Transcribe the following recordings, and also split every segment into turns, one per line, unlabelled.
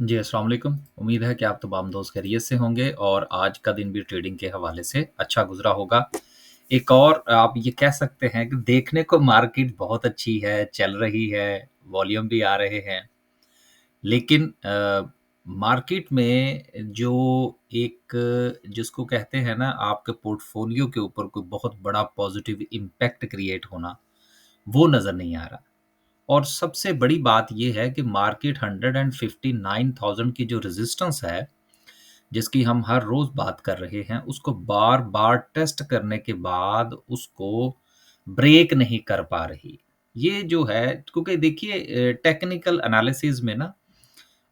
जी, अस्सलाम वालेकुम। उम्मीद है कि आप तमाम दोस्त खैरियत से होंगे और आज का दिन भी ट्रेडिंग के हवाले से अच्छा गुज़रा होगा। एक और आप ये कह सकते हैं कि देखने को मार्केट बहुत अच्छी है, चल रही है, वॉल्यूम भी आ रहे हैं। लेकिन मार्केट में जो एक जिसको कहते हैं ना आपके पोर्टफ़ोलियो के ऊपर कोई बहुत बड़ा पॉज़िटिव इम्पैक्ट क्रिएट होना, वो नज़र नहीं आ रहा। और सबसे बड़ी बात ये है कि मार्केट 159,000 की जो रेजिस्टेंस है, जिसकी हम हर रोज़ बात कर रहे हैं, उसको बार-बार टेस्ट करने के बाद उसको ब्रेक नहीं कर पा रही। ये जो है क्योंकि देखिए टेक्निकल एनालिसिस में ना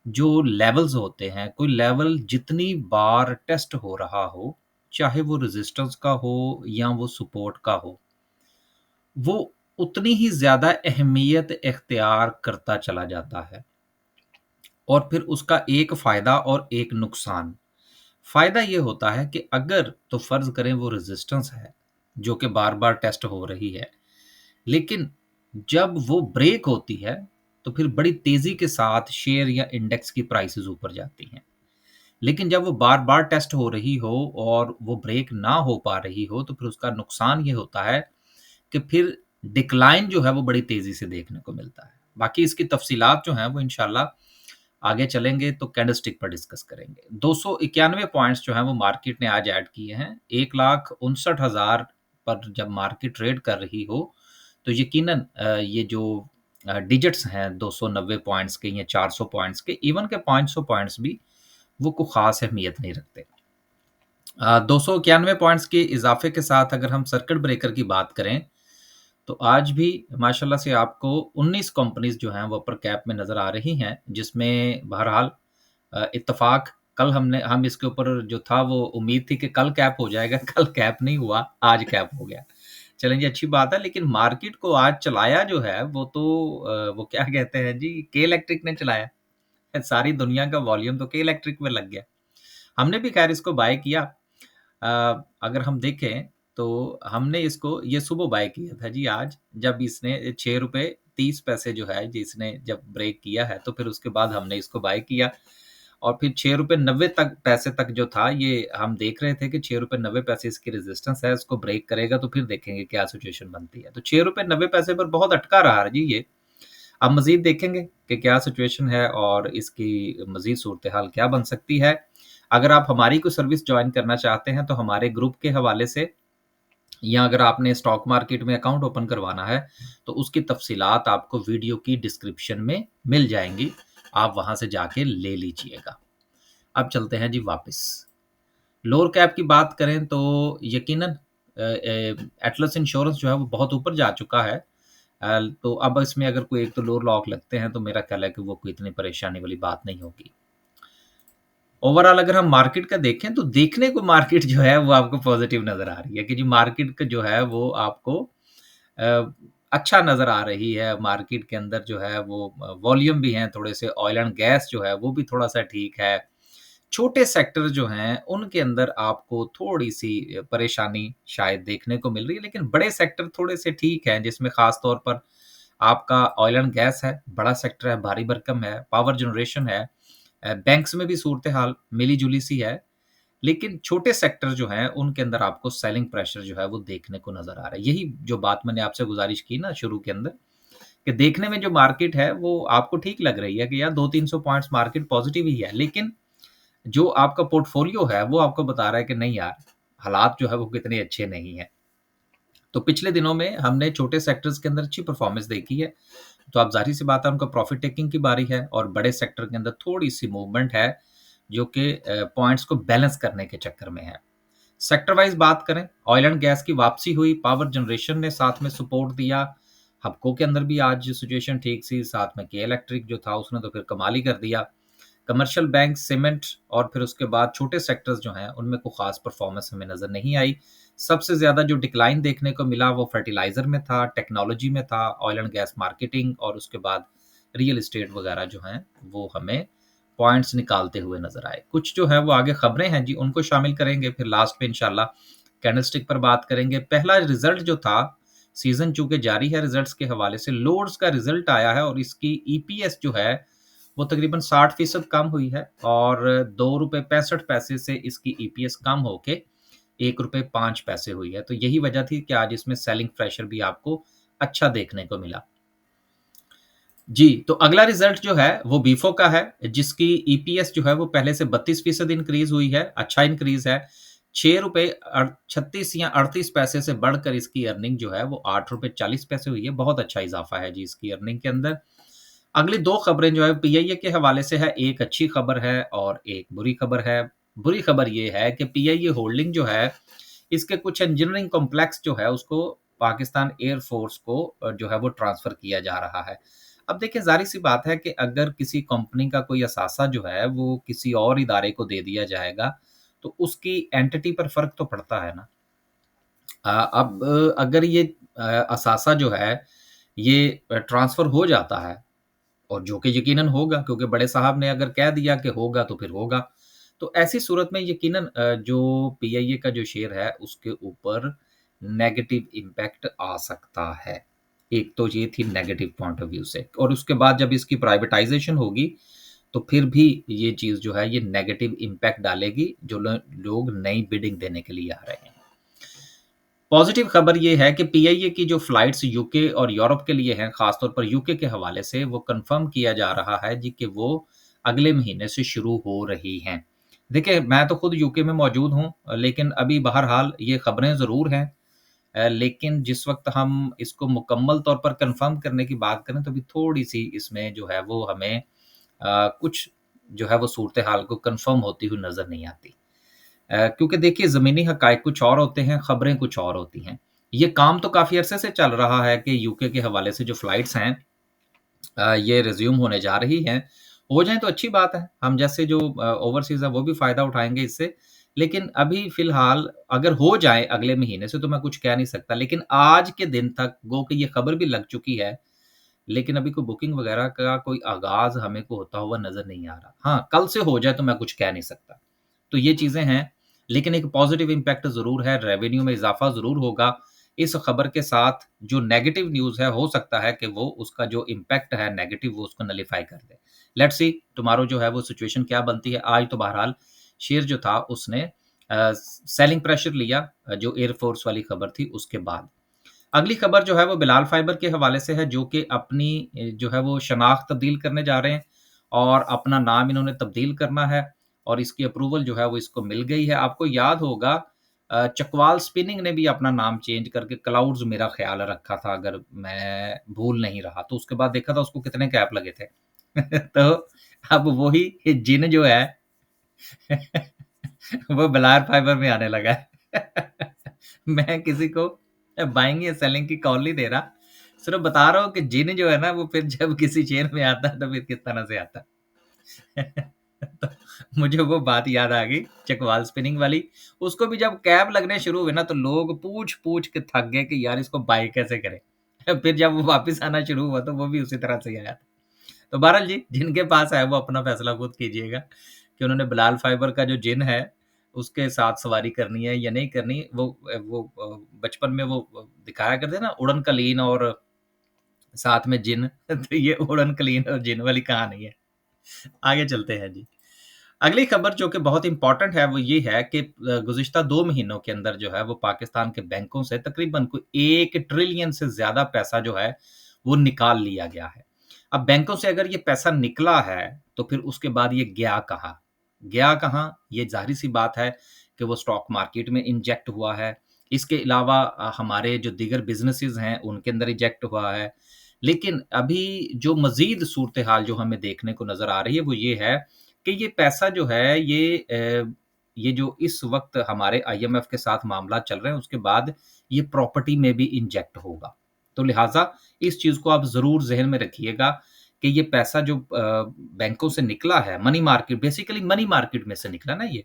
जो लेवल्स होते हैं, कोई लेवल जितनी बार टेस्ट हो रहा हो, चाहे वो रेजिस्टेंस का हो या वो सपोर्ट का हो, वो उतनी ही ज़्यादा अहमियत इख्तियार करता चला जाता है और फिर उसका एक फ़ायदा और एक नुकसान। फ़ायदा ये होता है कि अगर तो फ़र्ज़ करें वो रेज़िस्टेंस है, जो कि बार-बार टेस्ट हो रही है, लेकिन जब वो ब्रेक होती है, तो फिर बड़ी तेज़ी के साथ शेयर या इंडेक्स की प्राइसेज़ ऊपर जाती हैं। लेकिन जब वो बार-बार टेस्ट हो रही हो और वो ब्रेक ना हो पा रही हो, तो फिर उसका नुकसान ये होता है कि फिर डिक्लाइन जो है वो बड़ी तेज़ी से देखने को मिलता है। बाकी इसकी तफ़सीलात जो हैं वो इंशाल्लाह आगे चलेंगे तो कैंडलस्टिक पर डिस्कस करेंगे। 291 पॉइंट्स जो हैं वो मार्केट ने आज ऐड किए हैं। 1,59,000 पर जब मार्केट ट्रेड कर रही हो, तो यकीनन ये जो डिजिट्स हैं 290 पॉइंट्स के या 400 पॉइंट्स के, इवन के 500 पॉइंट्स भी वो कोई ख़ास अहमियत नहीं रखते। 291 पॉइंट्स के इज़ाफ़े के साथ अगर हम सर्किट ब्रेकर की बात करें, तो आज भी माशाल्लाह से आपको 19 कंपनीज़ जो हैं वो अपर कैप में नज़र आ रही हैं, जिसमें बहरहाल इत्तेफ़ाक कल हम इसके ऊपर जो था वो उम्मीद थी कि कल कैप हो जाएगा, कल कैप नहीं हुआ, आज कैप हो गया। चलें जी अच्छी बात है, लेकिन मार्केट को आज चलाया जो है वो तो वो क्या कहते हैं जी के इलेक्ट्रिक ने चलाया। सारी दुनिया का वॉल्यूम तो के इलेक्ट्रिक में लग गया। हमने भी ख़ैर इसको बाय किया। अगर हम देखें तो हमने इसको ये सुबह बाय किया था जी आज, जब इसने ₹6.30 जो है जी इसने जब ब्रेक किया है, तो फिर उसके बाद हमने इसको बाय किया और फिर ₹6.90 तक पैसे तक जो था ये हम देख रहे थे कि ₹6.90 इसकी रेजिस्टेंस है, इसको ब्रेक करेगा तो फिर देखेंगे क्या सिचुएशन बनती है। तो ₹6.90 पर बहुत अटका रहा है जी ये। अब मज़ीद देखेंगे कि क्या सिचुएशन है और इसकी मज़ीद सूरत-ए-हाल क्या बन सकती है। अगर आप हमारी कोई सर्विस जॉइन करना चाहते हैं, तो हमारे ग्रुप के हवाले से या अगर आपने स्टॉक मार्केट में अकाउंट ओपन करवाना है, तो उसकी तफ़सीलात आपको वीडियो की डिस्क्रिप्शन में मिल जाएँगी। आप वहाँ से जाके ले लीजिएगा। अब चलते हैं जी वापस। लोअर कैप की बात करें तो यकीनन एटलस इंश्योरेंस जो है वो बहुत ऊपर जा चुका है। तो अब इसमें अगर कोई एक तो लोअर लॉक लगते हैं तो मेरा ख़्याल है कि वो कोई इतनी परेशानी वाली बात नहीं होगी। ओवरऑल अगर हम मार्केट का देखें तो देखने को मार्केट जो है वो आपको पॉज़िटिव नज़र आ रही है कि जी मार्केट का जो है वो आपको अ, अच्छा नज़र आ रही है। मार्केट के अंदर जो है वो वॉल्यूम भी हैं थोड़े से ऑयल एंड गैस जो है वो भी थोड़ा-सा ठीक है। छोटे सेक्टर जो हैं, उनके अंदर आपको थोड़ी-सी परेशानी शायद देखने को मिल रही है, लेकिन बड़े सेक्टर थोड़े से ठीक हैं, जिसमें ख़ास तौर पर आपका ऑयल एंड गैस है, बड़ा सेक्टर है, भारी भरकम है, पावर जनरेशन है। बैंक्स में भी सूरत-ए-हाल मिली-जुली सी है, लेकिन छोटे सेक्टर जो हैं, उनके अंदर आपको सेलिंग प्रेशर जो है, वो देखने को नज़र आ रहा है। यही जो बात मैंने आपसे गुज़ारिश की ना शुरू के अंदर, कि देखने में जो मार्केट है, वो आपको ठीक लग रही है कि यार 2-300 पॉइंट्स मार्केट पॉज़िटिव ही है, लेकिन जो आपका पोर्टफोलियो है, वो आपको बता रहा है कि नहीं यार, हालात जो है वो कितने अच्छे नहीं हैं। तो पिछले दिनों में हमने छोटे सेक्टर्स के अंदर अच्छी परफ़ॉर्मेंस देखी है, तो अब ज़ाहिर-सी बात है उनका प्रॉफ़िट टेकिंग की बारी है और बड़े सेक्टर के अंदर थोड़ी-सी मूवमेंट है, जो कि पॉइंट्स को बैलेंस करने के चक्कर में है। सेक्टर वाइज़ बात करें, ऑयल एंड गैस की वापसी हुई, पावर जनरेशन ने साथ में सपोर्ट दिया, हबको के अंदर भी आज सिचुएशन ठीक सी, साथ में के इलेक्ट्रिक जो था उसने तो फिर कमाल ही कर दिया। कमर्शियल बैंक, सीमेंट और फिर उसके बाद छोटे सेक्टर्स जो हैं, उनमें कोई ख़ास परफ़ॉर्मेंस हमें नज़र नहीं आई। सबसे ज़्यादा जो डिक्लाइन देखने को मिला वो फर्टिलाइज़र में था, टेक्नोलॉजी में था, ऑयल एंड गैस मार्केटिंग और उसके बाद रियल एस्टेट वग़ैरह जो हैं, वो हमें पॉइंट्स निकालते हुए नज़र आए। कुछ जो है वो आगे खबरें हैं जी, उनको शामिल करेंगे, फिर लास्ट में इंशाल्लाह कैंडलस्टिक पर बात करेंगे। पहला रिज़ल्ट जो था, सीज़न चूँकि जारी है रिज़ल्ट्स के हवाले से, लोड्स का रिज़ल्ट आया है और इसकी ईपीएस जो है वो तकरीबन 60% कम हुई है और ₹2.65 से इसकी ईपीएस कम होके ₹1.05 हुई है। तो यही वजह थी कि आज इसमें सेलिंग प्रेशर भी आपको अच्छा देखने को मिला। जी, तो अगला रिज़ल्ट जो है वो बीफो का है, जिसकी ईपीएस जो है वो पहले से 32% इंक्रीज़ हुई है, अच्छा इंक्रीज़ है। ₹6 या 38 पैसे से बढ़कर इसकी अर्निंग जो है वो ₹8.40 हुई है, बहुत अच्छा इज़ाफ़ा है जी इसकी अर्निंग के अंदर। अगली 2 खबरें जो है पीआईए के हवाले से है, एक अच्छी खबर है और एक बुरी खबर है। बुरी खबर ये है कि पीआईए होल्डिंग जो है, इसके कुछ इंजीनियरिंग कॉम्प्लेक्स जो है उसको पाकिस्तान एयर फ़ोर्स को जो है वो ट्रांसफ़र किया जा रहा है। अब देखिए ज़ाहिर-सी बात है कि अगर किसी कंपनी का कोई असासा जो है वो किसी और इदारे को दे दिया जाएगा, तो उसकी एंटिटी पर फ़र्क तो पड़ता है ना। अब अगर ये असासा जो है, ये ट्रांसफ़र हो जाता है और जो कि यकीनन होगा क्योंकि बड़े साहब ने अगर कह दिया कि होगा तो फिर होगा। तो ऐसी सूरत में यकीनन जो पीआईए का जो शेयर है उसके ऊपर नेगेटिव इम्पैक्ट आ सकता है। एक तो ये थी नेगेटिव पॉइंट ऑफ व्यू से और उसके बाद जब इसकी प्राइवेटाइज़ेशन होगी, तो फिर भी ये चीज़ जो है ये नेगेटिव इम्पैक्ट डालेगी जो लोग नई बिडिंग देने के लिए आ रहे हैं। पॉज़िटिव खबर ये है कि पीआईए की जो फ्लाइट्स यूके और यूरोप के लिए हैं, ख़ास तौर पर यूके के हवाले से वो कन्फ़र्म किया जा रहा है जी कि वो अगले महीने से शुरू हो रही हैं। देखिए, मैं तो खुद यूके में मौजूद हूँ लेकिन अभी बहरहाल ये खबरें ज़रूर हैं लेकिन जिस वक़्त हम इसको मुकम्मल तौर पर कन्फ़र्म करने की बात करें तो अभी थोड़ी-सी इसमें जो है वो हमें कुछ जो है वो सूरत-ए-हाल को कन्फ़र्म होती हुई नज़र नहीं आती। क्योंकि देखिए ज़मीनी हक़ाइक़ कुछ और होते हैं, ख़बरें कुछ और होती हैं। ये काम तो काफ़ी अरसे से चल रहा है कि यूके के हवाले से जो फ्लाइट्स हैं ये रिज़्यूम होने जा रही हैं। हो जाएँ तो अच्छी बात है, हम जैसे जो ओवरसीज़ है वो भी फ़ायदा उठाएँगे इससे। लेकिन अभी फ़िलहाल अगर हो जाए अगले महीने से तो मैं कुछ कह नहीं सकता, लेकिन आज के दिन तक गो कि ये ख़बर भी लग चुकी है, लेकिन अभी कोई बुकिंग वग़ैरह का कोई आगाज़ हमें को होता हुआ नज़र नहीं आ रहा। हाँ, कल से हो जाए तो मैं कुछ कह नहीं सकता। तो ये चीज़ें हैं, लेकिन एक पॉज़िटिव इम्पैक्ट ज़रूर है, रेवेन्यू में इज़ाफ़ा ज़रूर होगा। इस खबर के साथ जो नेगेटिव न्यूज़ है, हो सकता है कि वो उसका जो इम्पैक्ट है नेगेटिव वो उसको नलिफ़ाई कर दे। लेट्स सी टुमारो जो है वो सिचुएशन क्या बनती है। आज तो बहरहाल शेयर जो था उसने सेलिंग प्रेशर लिया जो एयर फ़ोर्स वाली खबर थी उसके बाद। अगली खबर जो है वो बिलाल फाइबर के हवाले से है जो कि अपनी जो है वो शनाख्त तब्दील करने जा रहे हैं और अपना नाम इन्होंने तब्दील करना है और इसकी अप्रूवल जो है वो इसको मिल गई है। आपको याद होगा चकवाल स्पिनिंग ने भी अपना नाम चेंज करके क्लाउड्स मेरा ख़्याल रखा था अगर मैं भूल नहीं रहा, तो उसके बाद देखा था उसको कितने कैप लगे थे। तो अब वही जिन जो है वो बिलाल फाइबर में आने लगा है। मैं किसी को बाइंग या सेलिंग की कॉल नहीं दे रहा। सिर्फ़ बता रहा हूँ कि जिन जो है ना वो फिर जब किसी शेयर में आता है तो फिर किस तरह से आता है। तो मुझे वो बात याद आ गई चकवाल स्पिनिंग वाली। उसको भी जब कैप लगने शुरू हुए ना तो लोग पूछ-पूछ के थक गए कि यार इसको बाय कैसे करें? फिर जब वो वापस आना शुरू हुआ तो वो भी उसी तरह से ही आया। तो बहरहाल जी, जिनके पास है वो अपना फ़ैसला खुद कीजिएगा कि उन्होंने बिलाल फाइबर का जो जिन है, उसके साथ सवारी करनी है या नहीं करनी। बचपन में वो दिखाया करते हैं ना उड़न कलीन और साथ में जिन तो ये उड़न कलीन और जिन वाली कहानी है। आगे चलते हैं जी। अगली खबर जो कि बहुत इम्पोर्टेंट है वो ये है कि गुज़िश्ता 2 महीनों के अंदर जो है वो पाकिस्तान के बैंकों से तकरीबन कोई 1 ट्रिलियन से ज़्यादा पैसा जो है, वो निकाल लिया गया है। अब बैंकों से अगर ये पैसा निकला है, तो फिर उसके बाद ये गया कहाँ? गया कहाँ? ये ज़ाहिर-सी बात है कि वो स्टॉक मार्केट में इंजेक्ट हुआ है। इसके अलावा हमारे जो दीगर बिज़नेसेस हैं, उनके अंदर इंजेक्ट हुआ है। लेकिन अभी जो मज़ीद सूरत-ए-हाल जो हमें देखने को नज़र आ रही है, वो ये है कि ये पैसा जो है ये जो इस वक़्त हमारे आईएमएफ के साथ मामला चल रहे हैं, उसके बाद ये प्रॉपर्टी में भी इंजेक्ट होगा। तो लिहाज़ा इस चीज़ को आप ज़रूर ज़हन में रखिएगा कि ये पैसा जो बैंकों से निकला है, money market basically money market में से निकला ना ये।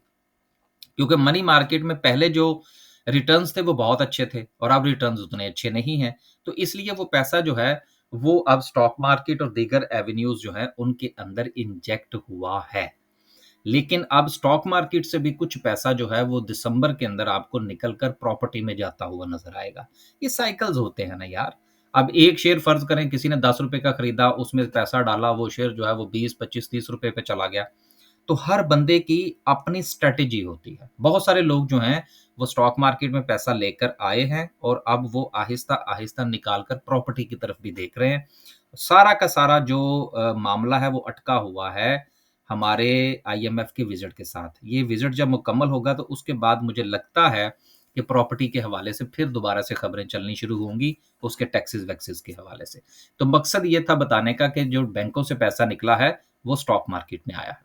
क्योंकि मनी मार्केट में पहले जो रिटर्न्स थे वो बहुत अच्छे थे और अब रिटर्न्स उतने अच्छे नहीं हैं। तो इसलिए वो पैसा जो है वो अब स्टॉक मार्केट और दीगर एवेन्यूज़ जो हैं उनके अंदर इंजेक्ट हुआ है। लेकिन अब स्टॉक मार्केट से भी कुछ पैसा जो है वो दिसंबर के अंदर आपको निकल कर प्रॉपर्टी में जाता हुआ नज़र आएगा। ये साइकल्स होते हैं ना यार। अब एक शेयर फ़र्ज़ करें किसी ने ₹10 का खरीदा, उसमें पैसा डाला, वो शेयर जो है वो 20, 25, ₹30 पे चला गया। तो हर बंदे की अपनी स्ट्रैटेजी होती है। बहुत सारे लोग जो हैं, वो स्टॉक मार्केट में पैसा लेकर आए हैं और अब वो आहिस्ता-आहिस्ता निकाल कर प्रॉपर्टी की तरफ भी देख रहे हैं। सारा का सारा जो मामला है वो अटका हुआ है हमारे आईएमएफ के विज़िट के साथ। ये विज़िट जब मुकम्मल होगा तो उसके बाद मुझे लगता है कि प्रॉपर्टी के हवाले से फिर दोबारा से खबरें चलनी शुरू होंगी, उसके टैक्सेस-वैक्सेस के हवाले से। तो मकसद ये था बताने का कि जो बैंकों से पैसा निकला है, वो स्टॉक मार्केट में आया है।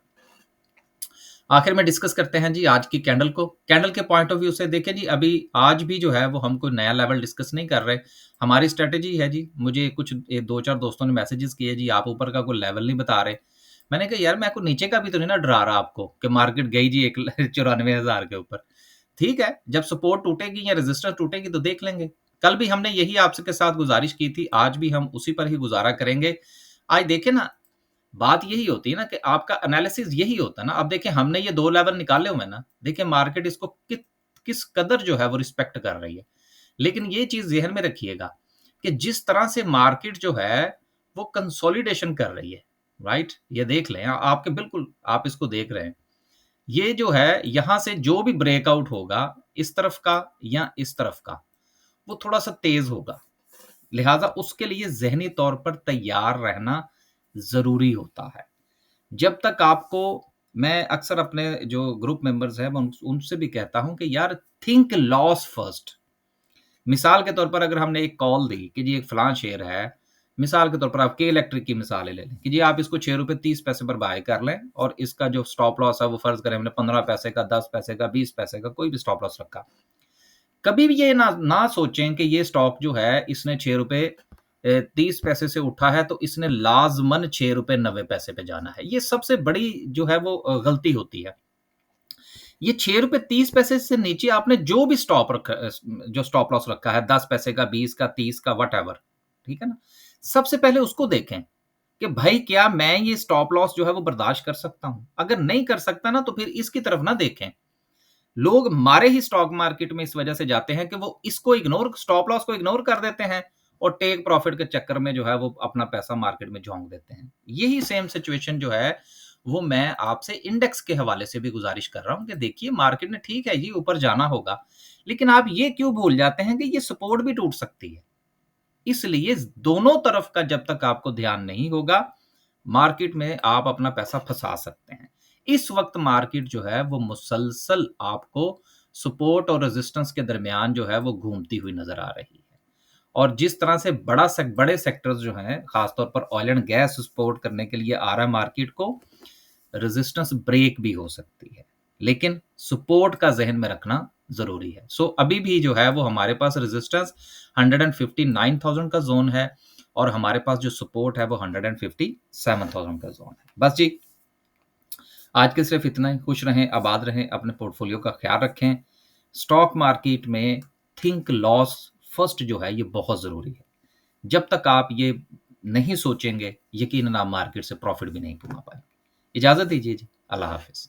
आखिर में डिस्कस करते हैं जी आज की कैंडल को। कैंडल के पॉइंट ऑफ व्यू से देखें जी, अभी आज भी जो है वो हम कोई नया लेवल डिस्कस नहीं कर रहे। हमारी स्ट्रैटेजी है जी, मुझे कुछ 2-4 दोस्तों ने मैसेजेस किए जी आप ऊपर का कोई लेवल नहीं बता रहे। मैंने कहा यार मैं कोई नीचे का भी तो नहीं ना डरा रहा आपको कि मार्केट गई जी 94,000 के ऊपर। ठीक है, जब सपोर्ट टूटेगी या रेजिस्टेंस टूटेगी तो देख लेंगे। कल भी हमने यही आपसे के साथ गुज़ारिश की थी, आज भी हम उसी पर ही गुज़ारा करेंगे। आज देखें ना, बात यही होती है ना कि आपका एनालिसिस यही होता है ना। अब देखिए हमने ये 2 लेवल निकाले हुए हैं ना, देखिए मार्केट इसको किस कदर जो है वो रिस्पेक्ट कर रही है। लेकिन ये चीज़ ज़हन में रखिएगा कि जिस तरह से मार्केट जो है वो कंसोलिडेशन कर रही है, राइट? ये देख लें आपके बिल्कुल आप इसको देख रहे हैं। ये जो है यहाँ से जो भी ब्रेकआउट होगा इस तरफ का या इस तरफ का, वो थोड़ा-सा तेज़ होगा। लिहाज़ा उसके लिए ज़हनी तौर पर तैयार रहना ज़रूरी होता है। जब तक आपको मैं अक्सर अपने जो ग्रुप मेंबर्स हैं, मैं उनसे भी कहता हूँ कि यार थिंक लॉस फर्स्ट। मिसाल के तौर पर अगर हमने एक कॉल दी कि जी एक फलाँ शेयर है, मिसाल के तौर पर आप के इलेक्ट्रिक की मिसाल ले लें कि जी आप इसको ₹6.30 पर बाय कर लें और इसका जो स्टॉप लॉस है वो फ़र्ज़ करें हमने 15 पैसे का, 10 पैसे का, 20 पैसे का कोई भी स्टॉप लॉस रखा। कभी भी ये ना सोचें कि ये स्टॉक जो है इसने ₹6.30 से उठा है तो इसने लाज़मन ₹6.90 पे जाना है। ये सबसे बड़ी जो है वो गलती होती है। ये ₹6.30 से नीचे आपने जो भी जो स्टॉप लॉस रखा है 10 पैसे का, 20 का, 30 का व्हाटएवर, ठीक है ना? सबसे पहले उसको देखें कि भाई क्या मैं ये स्टॉप लॉस जो है वो बर्दाश्त कर सकता हूँ? अगर नहीं कर सकता ना तो फिर इसकी तरफ ना देखें। लोग मारे ही स्टॉक मार्केट में इस वजह से जाते हैं कि वो इसको इग्नोर स्टॉप लॉस को इग्नोर कर देते हैं और टेक प्रॉफिट के चक्कर में जो है वो अपना पैसा मार्केट में झोंक देते हैं। यही सेम सिचुएशन जो है वो मैं आपसे इंडेक्स के हवाले से भी गुज़ारिश कर रहा हूँ कि देखिए मार्केट ने ठीक है जी ऊपर जाना होगा, लेकिन आप ये क्यों भूल जाते हैं कि ये सपोर्ट भी टूट सकती है। इसलिए दोनों तरफ का जब तक आपको ध्यान नहीं होगा, मार्केट में आप अपना पैसा फँसा सकते हैं। इस वक़्त मार्केट जो है वो मुसलसल आपको सपोर्ट और रेजिस्टेंस के दरमियान जो है वो घूमती हुई नज़र आ रही है। और जिस तरह से बड़े सेक्टर्स जो हैं, ख़ास तौर पर ऑयल एंड गैस सपोर्ट करने के लिए आ रहा है मार्केट को, रेजिस्टेंस ब्रेक भी हो सकती है। लेकिन सपोर्ट का ज़हन में रखना ज़रूरी है। सो अभी भी जो है वो हमारे पास रेजिस्टेंस 159,000 का ज़ोन है और हमारे पास जो सपोर्ट है वो 157,000 का ज़ोन है। बस जी, आज के सिर्फ़ इतना ही। खुश रहें, आबाद रहें, अपने पोर्टफ़ोलियो का ख़्याल रखें। स्टॉक मार्केट में थिंक लॉस फर्स्ट जो है ये बहुत ज़रूरी है। जब तक आप ये नहीं सोचेंगे, यकीनन आप मार्केट से प्रॉफ़िट भी नहीं कमा पाएँगे। इजाज़त दीजिए जी। अल्लाह हाफ़िज़।